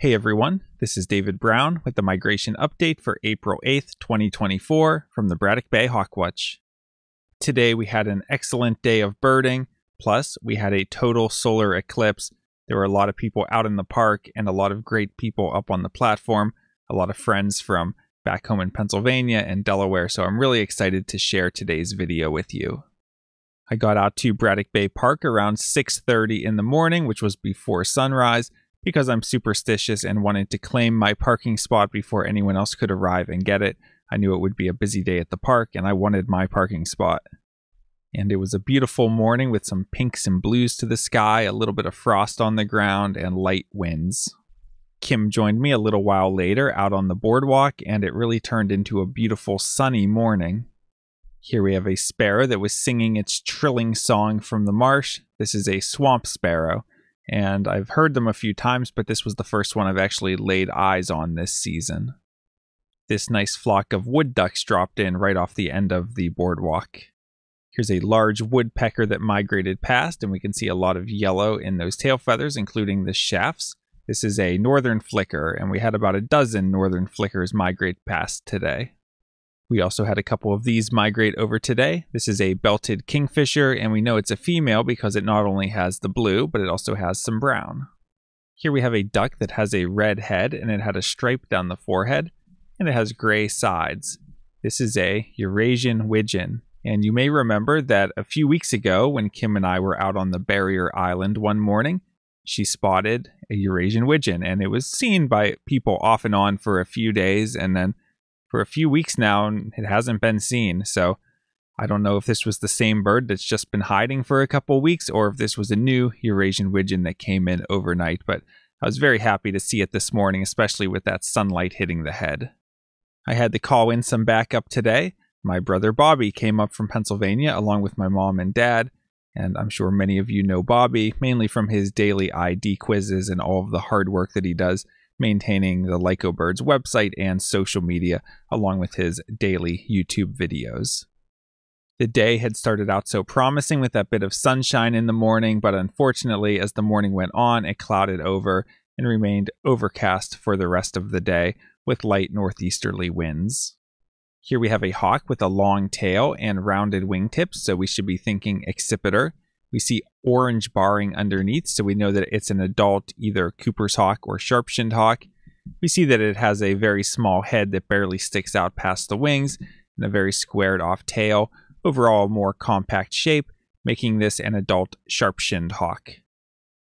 Hey everyone, this is David Brown with the migration update for April 8th, 2024 from the Braddock Bay Hawk Watch. Today we had an excellent day of birding, plus we had a total solar eclipse. There were a lot of people out in the park and a lot of great people up on the platform, a lot of friends from back home in Pennsylvania and Delaware, so I'm really excited to share today's video with you. I got out to Braddock Bay Park around 6:30 in the morning, which was before sunrise, because I'm superstitious and wanted to claim my parking spot before anyone else could arrive and get it. I knew it would be a busy day at the park and I wanted my parking spot. And it was a beautiful morning with some pinks and blues to the sky, a little bit of frost on the ground, and light winds. Kim joined me a little while later out on the boardwalk, and it really turned into a beautiful sunny morning. Here we have a sparrow that was singing its trilling song from the marsh. This is a swamp sparrow, and I've heard them a few times, but this was the first one I've actually laid eyes on this season. This nice flock of wood ducks dropped in right off the end of the boardwalk. Here's a large woodpecker that migrated past, and we can see a lot of yellow in those tail feathers, including the shafts. This is a northern flicker, and we had about a dozen northern flickers migrate past today. We also had a couple of these migrate over today. This is a belted kingfisher, and we know it's a female because it not only has the blue, but it also has some brown. Here we have a duck that has a red head, and it had a stripe down the forehead, and it has gray sides. This is a Eurasian widgeon, and you may remember that a few weeks ago when Kim and I were out on the barrier island one morning, she spotted a Eurasian widgeon, and it was seen by people off and on for a few days, and then for a few weeks now, it hasn't been seen. So I don't know if this was the same bird that's just been hiding for a couple weeks, or if this was a new Eurasian widgeon that came in overnight. But I was very happy to see it this morning, especially with that sunlight hitting the head. I had to call in some backup today. My brother Bobby came up from Pennsylvania along with my mom and dad. And I'm sure many of you know Bobby, mainly from his daily ID quizzes and all of the hard work that he does maintaining the Lyco Birds website and social media, along with his daily YouTube videos. The day had started out so promising with that bit of sunshine in the morning, but unfortunately, as the morning went on, it clouded over and remained overcast for the rest of the day with light northeasterly winds. Here we have a hawk with a long tail and rounded wingtips, so we should be thinking accipiter. We see orange barring underneath, so we know that it's an adult either Cooper's hawk or sharp-shinned hawk. We see that it has a very small head that barely sticks out past the wings and a very squared off tail. Overall, a more compact shape, making this an adult sharp-shinned hawk.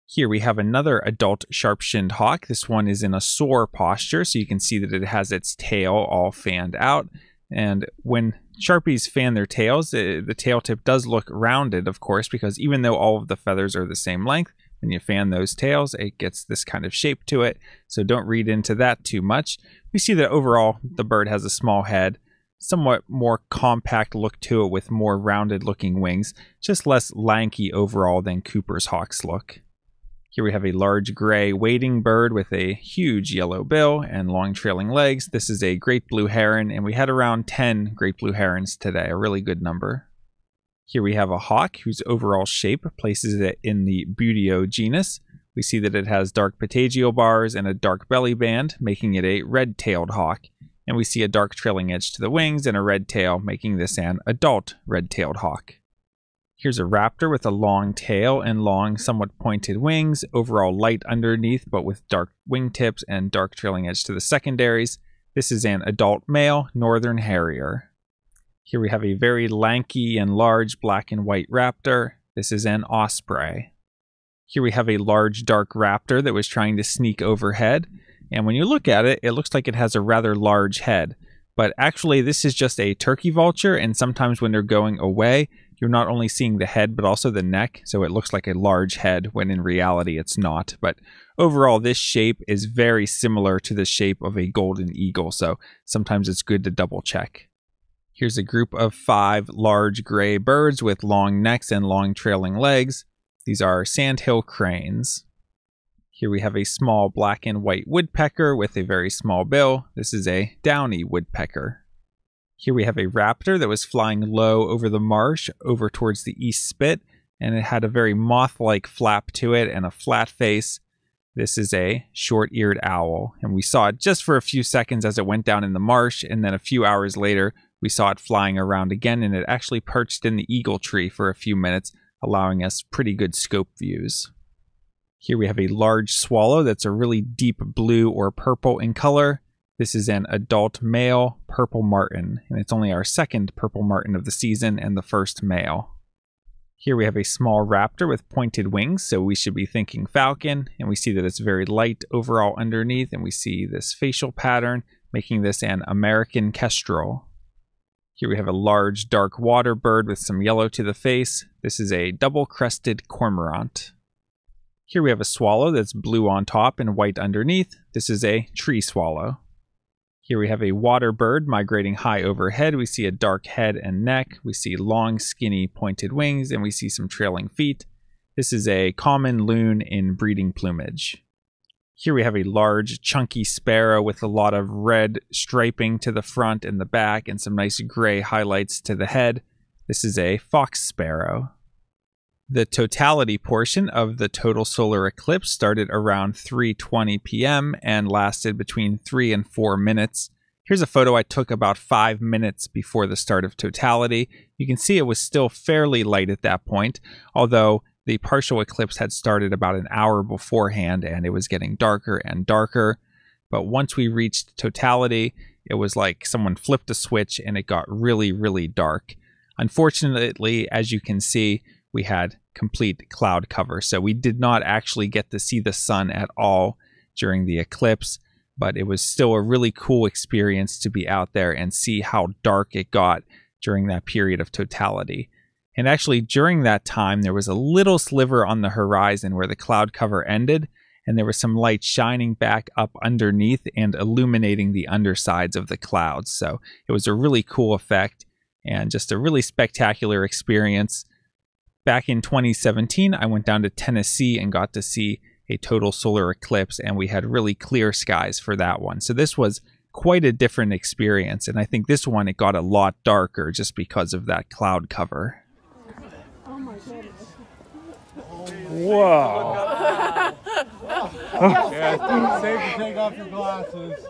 Here we have another adult sharp-shinned hawk. This one is in a soar posture, so you can see that it has its tail all fanned out. And when Sharpies fan their tails, the tail tip does look rounded, of course, because even though all of the feathers are the same length, when you fan those tails, it gets this kind of shape to it. So don't read into that too much. We see that overall, the bird has a small head, somewhat more compact look to it with more rounded looking wings, just less lanky overall than Cooper's hawks look. Here we have a large gray wading bird with a huge yellow bill and long trailing legs. This is a great blue heron, and we had around 10 great blue herons today, a really good number. Here we have a hawk whose overall shape places it in the Buteo genus. We see that it has dark patagial bars and a dark belly band, making it a red-tailed hawk. And we see a dark trailing edge to the wings and a red tail, making this an adult red-tailed hawk. Here's a raptor with a long tail and long, somewhat pointed wings, overall light underneath, but with dark wingtips and dark trailing edge to the secondaries. This is an adult male northern harrier. Here we have a very lanky and large black and white raptor. This is an osprey. Here we have a large dark raptor that was trying to sneak overhead. And when you look at it, it looks like it has a rather large head. But actually, this is just a turkey vulture, and sometimes when they're going away, you're not only seeing the head, but also the neck, so it looks like a large head, when in reality it's not. But overall, this shape is very similar to the shape of a golden eagle, so sometimes it's good to double check. Here's a group of 5 large gray birds with long necks and long trailing legs. These are sandhill cranes. Here we have a small black and white woodpecker with a very small bill. This is a downy woodpecker. Here we have a raptor that was flying low over the marsh over towards the east spit, and it had a very moth-like flap to it and a flat face. This is a short-eared owl, and we saw it just for a few seconds as it went down in the marsh, and then a few hours later, we saw it flying around again, and it actually perched in the eagle tree for a few minutes, allowing us pretty good scope views. Here we have a large swallow that's a really deep blue or purple in color. This is an adult male purple martin, and it's only our second purple martin of the season and the first male. Here we have a small raptor with pointed wings, so we should be thinking falcon, and we see that it's very light overall underneath, and we see this facial pattern, making this an American kestrel. Here we have a large dark water bird with some yellow to the face. This is a double-crested cormorant. Here we have a swallow that's blue on top and white underneath. This is a tree swallow. Here we have a water bird migrating high overhead. We see a dark head and neck. We see long, skinny, pointed wings, and we see some trailing feet. This is a common loon in breeding plumage. Here we have a large, chunky sparrow with a lot of red striping to the front and the back and some nice gray highlights to the head. This is a fox sparrow. The totality portion of the total solar eclipse started around 3:20 p.m. and lasted between 3 and 4 minutes. Here's a photo I took about 5 minutes before the start of totality. You can see it was still fairly light at that point, although the partial eclipse had started about an hour beforehand and it was getting darker and darker. But once we reached totality, it was like someone flipped a switch and it got really, really dark. Unfortunately, as you can see, we had complete cloud cover, so we did not actually get to see the sun at all during the eclipse, but it was still a really cool experience to be out there and see how dark it got during that period of totality. And actually, during that time, there was a little sliver on the horizon where the cloud cover ended, and there was some light shining back up underneath and illuminating the undersides of the clouds. So it was a really cool effect and just a really spectacular experience. Back in 2017, I went down to Tennessee and got to see a total solar eclipse, and we had really clear skies for that one. So this was quite a different experience, and I think this one, it got a lot darker just because of that cloud cover. Oh my goodness. Whoa. Yeah, it's safe to take off your glasses.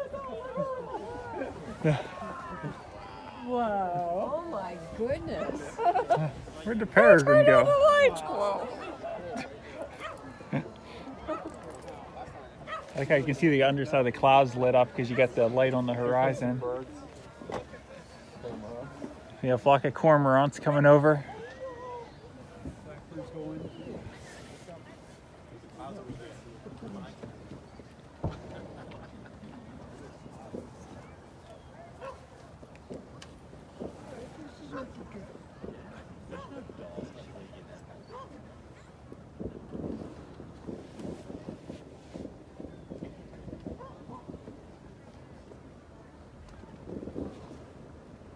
Whoa. Oh my goodness. Where'd the peregrine go? Whoa. Like how you can see the underside of the clouds lit up because you got the light on the horizon. We have a flock of cormorants coming over.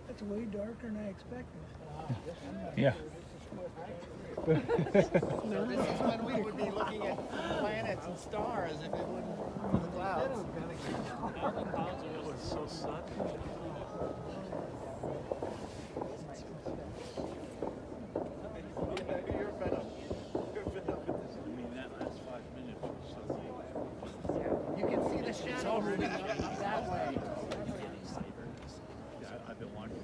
It's way darker than I expected. Yeah. This is when we would be looking at planets and stars if it wouldn't be the clouds. It was so sudden. You can see the shadow moving that way. I've been watching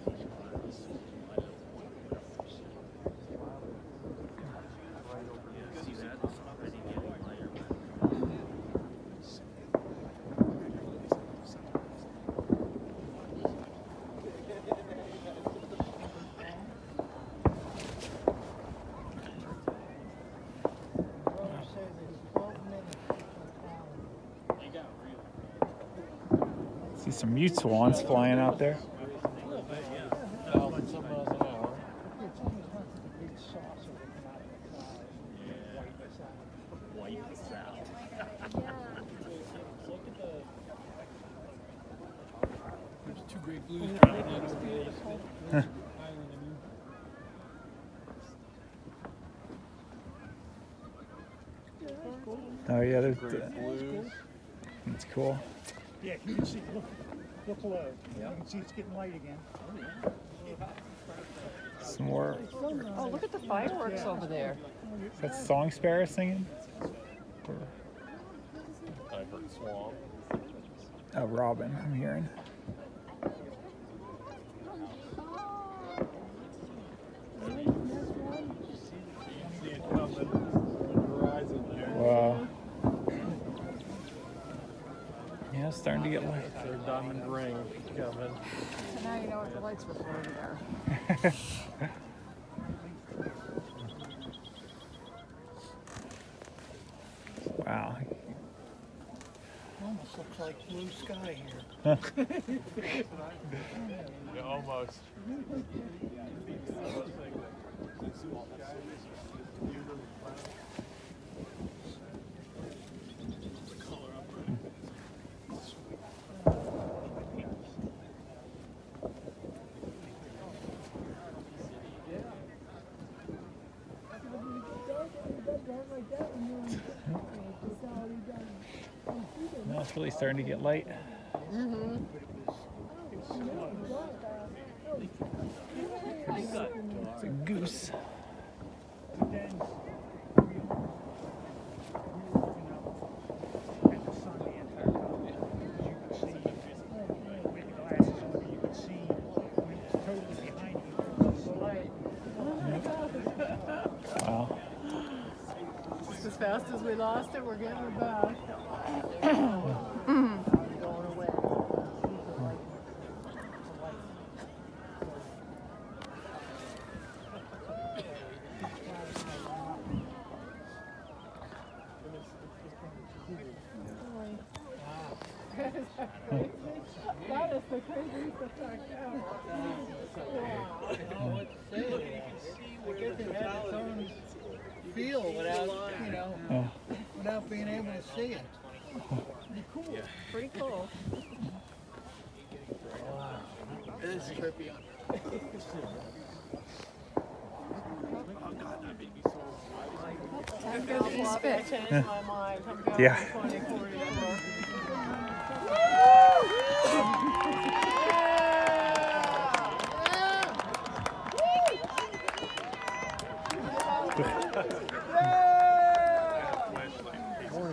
see some mute swans flying out there. Oh yeah, there's that's cool. Yeah, you can see. Look below. You can see it's getting light again. Some more. Oh, look at the fireworks over there. Is that song sparrow singing? swamp. A robin, I'm hearing. See it coming on the horizon there. Wow. Yeah, it's starting to get light. Their diamond ring coming. So now you know what the lights were for over there. Wow. Almost looks like blue sky here. Yeah, almost. Now it's really starting to get light. It's a goose. Wow. Just as fast as we lost it, we're getting it back. That is the craziest effect ever. I guess it had its own feel without, you know, without being able to see it. Pretty cool. It is trippy. Time goes to spit. I changed my mind. I'm going Yeah. to 2044.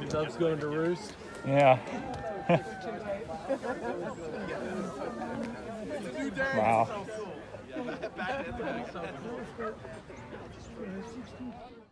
Dove's going to roost. Yeah. Wow.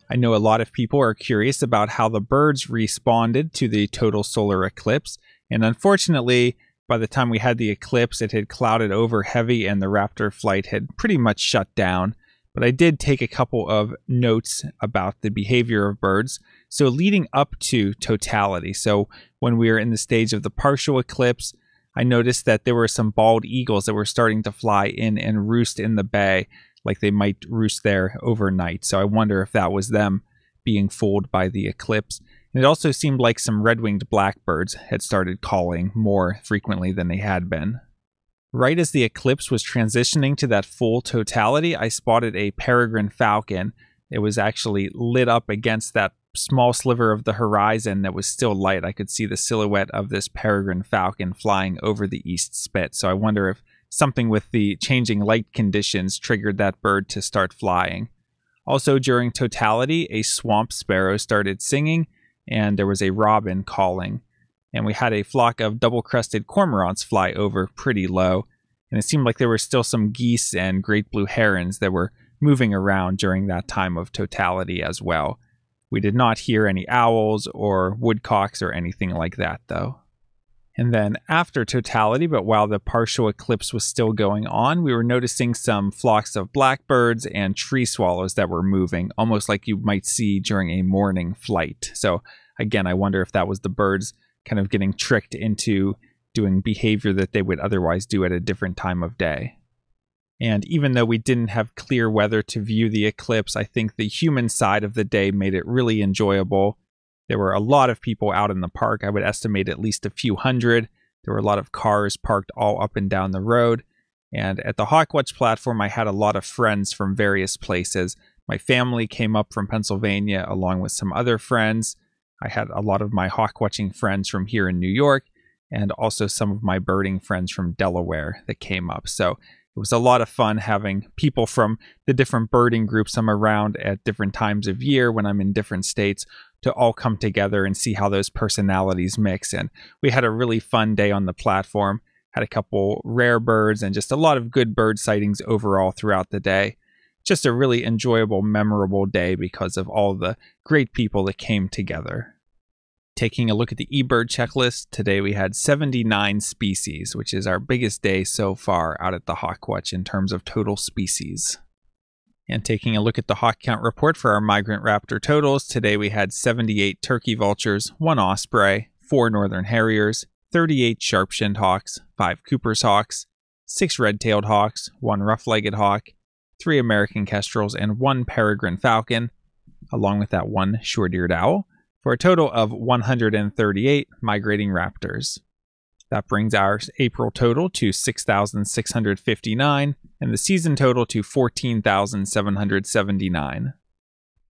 I know a lot of people are curious about how the birds responded to the total solar eclipse, and unfortunately, by the time we had the eclipse, it had clouded over heavy and the raptor flight had pretty much shut down. But I did take a couple of notes about the behavior of birds. So leading up to totality, so when we were in the stage of the partial eclipse, I noticed that there were some bald eagles that were starting to fly in and roost in the bay, like they might roost there overnight. So I wonder if that was them being fooled by the eclipse. And it also seemed like some red-winged blackbirds had started calling more frequently than they had been. Right as the eclipse was transitioning to that full totality, I spotted a peregrine falcon. It was actually lit up against that small sliver of the horizon that was still light. I could see the silhouette of this peregrine falcon flying over the east spit. So I wonder if something with the changing light conditions triggered that bird to start flying. Also during totality, a swamp sparrow started singing, and there was a robin calling. And we had a flock of double-crested cormorants fly over pretty low, and it seemed like there were still some geese and great blue herons that were moving around during that time of totality as well. We did not hear any owls or woodcocks or anything like that, though. And then after totality, but while the partial eclipse was still going on, we were noticing some flocks of blackbirds and tree swallows that were moving, almost like you might see during a morning flight. So again, I wonder if that was the birds kind of getting tricked into doing behavior that they would otherwise do at a different time of day. And even though we didn't have clear weather to view the eclipse, I think the human side of the day made it really enjoyable. There were a lot of people out in the park. I would estimate at least a few hundred. There were a lot of cars parked all up and down the road. And at the Hawk Watch platform, I had a lot of friends from various places. My family came up from Pennsylvania along with some other friends. I had a lot of my hawk watching friends from here in New York, and also some of my birding friends from Delaware that came up. So it was a lot of fun having people from the different birding groups I'm around at different times of year when I'm in different states to all come together and see how those personalities mix. And we had a really fun day on the platform, had a couple rare birds and just a lot of good bird sightings overall throughout the day. Just a really enjoyable, memorable day because of all the great people that came together. Taking a look at the eBird checklist, today we had 79 species, which is our biggest day so far out at the Hawk Watch in terms of total species. And taking a look at the hawk count report for our migrant raptor totals, today we had 78 turkey vultures, 1 osprey, 4 northern harriers, 38 sharp-shinned hawks, 5 Cooper's hawks, 6 red-tailed hawks, 1 rough-legged hawk, 3 American kestrels, and 1 peregrine falcon, along with that 1 short-eared owl, for a total of 138 migrating raptors. That brings our April total to 6,659 and the season total to 14,779.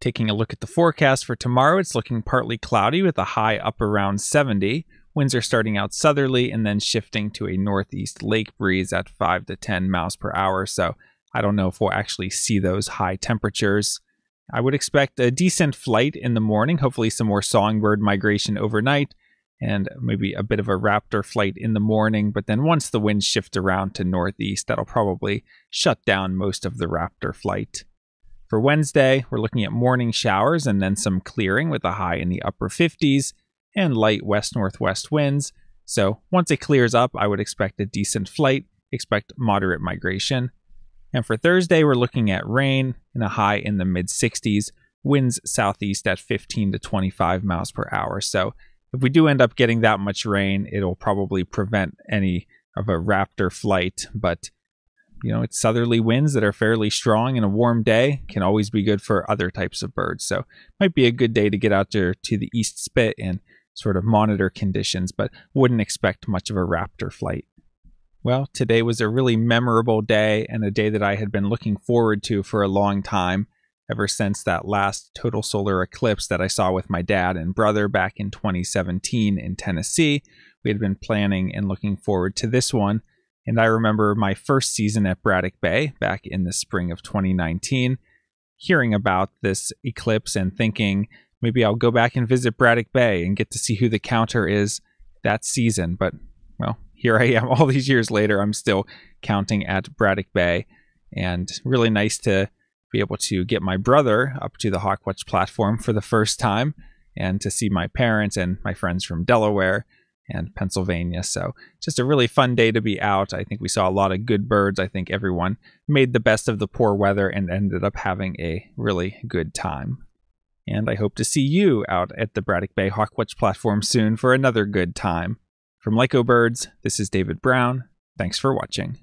Taking a look at the forecast for tomorrow, it's looking partly cloudy with a high up around 70. Winds are starting out southerly and then shifting to a northeast lake breeze at 5 to 10 miles per hour. So I don't know if we'll actually see those high temperatures. I would expect a decent flight in the morning, hopefully some more songbird migration overnight, and maybe a bit of a raptor flight in the morning. But then once the winds shift around to northeast, that'll probably shut down most of the raptor flight. For Wednesday, we're looking at morning showers and then some clearing with a high in the upper 50s and light west-northwest winds. So once it clears up, I would expect a decent flight, expect moderate migration. And for Thursday, we're looking at rain and a high in the mid-60s, winds southeast at 15 to 25 miles per hour. So if we do end up getting that much rain, it'll probably prevent any of a raptor flight. But, it's southerly winds that are fairly strong and a warm day can always be good for other types of birds. So it might be a good day to get out there to the east spit and sort of monitor conditions, but wouldn't expect much of a raptor flight. Well, today was a really memorable day and a day that I had been looking forward to for a long time, ever since that last total solar eclipse that I saw with my dad and brother back in 2017 in Tennessee. We had been planning and looking forward to this one. And I remember my first season at Braddock Bay back in the spring of 2019, hearing about this eclipse and thinking, maybe I'll go back and visit Braddock Bay and get to see who the counter is that season. But, well, here I am all these years later. I'm still counting at Braddock Bay, and really nice to be able to get my brother up to the Hawk Watch platform for the first time and to see my parents and my friends from Delaware and Pennsylvania. So just a really fun day to be out. I think we saw a lot of good birds. I think everyone made the best of the poor weather and ended up having a really good time. And I hope to see you out at the Braddock Bay Hawk Watch platform soon for another good time. From Lyco Birds, this is David Brown. Thanks for watching.